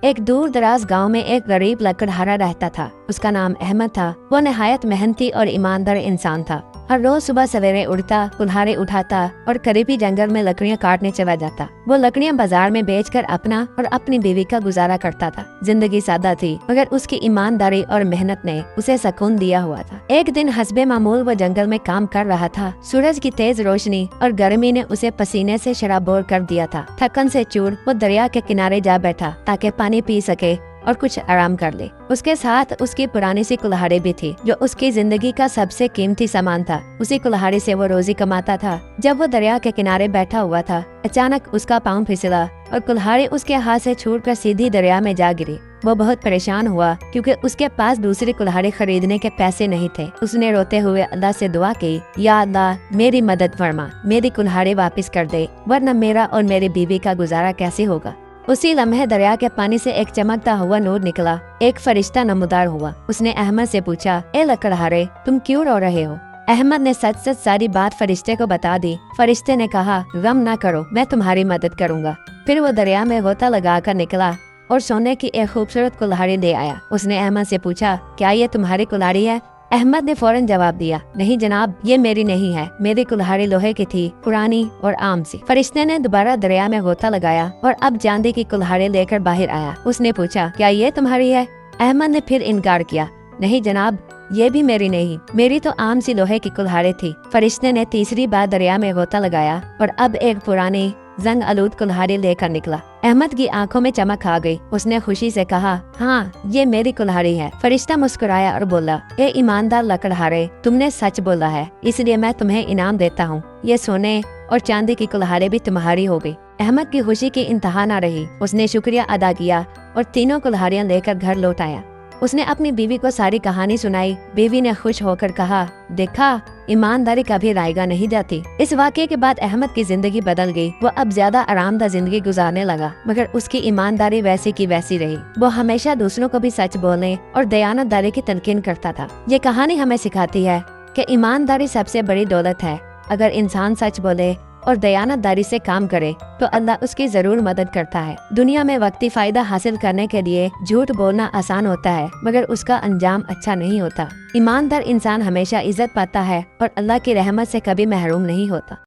ایک دور دراز گاؤں میں ایک غریب لکڑہارا رہتا تھا۔ اس کا نام احمد تھا۔ وہ نہایت محنتی اور ایماندار انسان تھا۔ ہر روز صبح سویرے اٹھتا، کلہاڑے اٹھاتا اور قریبی جنگل میں لکڑیاں کاٹنے چلا جاتا۔ وہ لکڑیاں بازار میں بیچ کر اپنا اور اپنی بیوی کا گزارا کرتا تھا۔ زندگی سادہ تھی مگر اس کی ایمانداری اور محنت نے اسے سکون دیا ہوا تھا۔ ایک دن حسب معمول وہ جنگل میں کام کر رہا تھا۔ سورج کی تیز روشنی اور گرمی نے اسے پسینے سے شرابور کر دیا تھا۔ تھکن سے چور وہ دریا کے کنارے جا بیٹھا تاکہ پانی پی سکے اور کچھ آرام کر لے۔ اس کے ساتھ اس کی پرانی سی کلہاڑی بھی تھی جو اس کی زندگی کا سب سے قیمتی سامان تھا۔ اسی کلہاڑی سے وہ روزی کماتا تھا۔ جب وہ دریا کے کنارے بیٹھا ہوا تھا، اچانک اس کا پاؤں پھسلا اور کلہاڑی اس کے ہاتھ سے چھوٹ کر سیدھی دریا میں جا گری۔ وہ بہت پریشان ہوا کیونکہ اس کے پاس دوسری کلہاڑی خریدنے کے پیسے نہیں تھے۔ اس نے روتے ہوئے اللہ سے دعا کی، یا اللہ میری مدد فرما، میری کلہاڑی واپس کر دے، ورنہ میرا اور میری بیوی کا گزارا کیسے ہوگا۔ اسی لمحے دریا کے پانی سے ایک چمکتا ہوا نور نکلا۔ ایک فرشتہ نمودار ہوا۔ اس نے احمد سے پوچھا، اے لکڑہارے تم کیوں رو رہے ہو؟ احمد نے سچ سچ ساری بات فرشتے کو بتا دی۔ فرشتے نے کہا، غم نہ کرو، میں تمہاری مدد کروں گا۔ پھر وہ دریا میں غوطہ لگا کر نکلا اور سونے کی ایک خوبصورت کلہاڑی لے آیا۔ اس نے احمد سے پوچھا، کیا یہ تمہاری کلہاڑی ہے؟ احمد نے فوراً جواب دیا، نہیں جناب، یہ میری نہیں ہے، میری کلہاڑی لوہے کی تھی، پرانی اور عام سی۔ فرشتے نے دوبارہ دریا میں غوطہ لگایا اور اب چاندی کی کلہاڑی لے کر باہر آیا۔ اس نے پوچھا، کیا یہ تمہاری ہے؟ احمد نے پھر انکار کیا، نہیں جناب، یہ بھی میری نہیں، میری تو عام سی لوہے کی کلہاڑی تھی۔ فرشتے نے تیسری بار دریا میں غوطہ لگایا اور اب ایک پرانی زنگ آلود کلہاڑی لے کر نکلا۔ احمد کی آنکھوں میں چمک آ گئی۔ اس نے خوشی سے کہا، ہاں یہ میری کلہاڑی ہے۔ فرشتہ مسکرایا اور بولا، اے ایماندار لکڑہارے، تم نے سچ بولا ہے، اس لیے میں تمہیں انعام دیتا ہوں، یہ سونے اور چاندی کی کلہاڑی بھی تمہاری ہو گئی۔ احمد کی خوشی کی انتہا نہ رہی۔ اس نے شکریہ ادا کیا اور تینوں کلہاڑیاں لے کر گھر لوٹ آیا۔ اس نے اپنی بیوی کو ساری کہانی سنائی۔ بیوی نے خوش ہو کر کہا، دیکھا ایمانداری کبھی رائے گا نہیں جاتی۔ اس واقعے کے بعد احمد کی زندگی بدل گئی۔ وہ اب زیادہ آرام دہ زندگی گزارنے لگا، مگر اس کی ایمانداری ویسی کی ویسی رہی۔ وہ ہمیشہ دوسروں کو بھی سچ بولنے اور دیانت داری کی تلقین کرتا تھا۔ یہ کہانی ہمیں سکھاتی ہے کہ ایمانداری سب سے بڑی دولت ہے۔ اگر انسان سچ بولے اور دیانت داری سے کام کرے تو اللہ اس کی ضرور مدد کرتا ہے۔ دنیا میں وقتی فائدہ حاصل کرنے کے لیے جھوٹ بولنا آسان ہوتا ہے مگر اس کا انجام اچھا نہیں ہوتا۔ ایماندار انسان ہمیشہ عزت پاتا ہے اور اللہ کی رحمت سے کبھی محروم نہیں ہوتا۔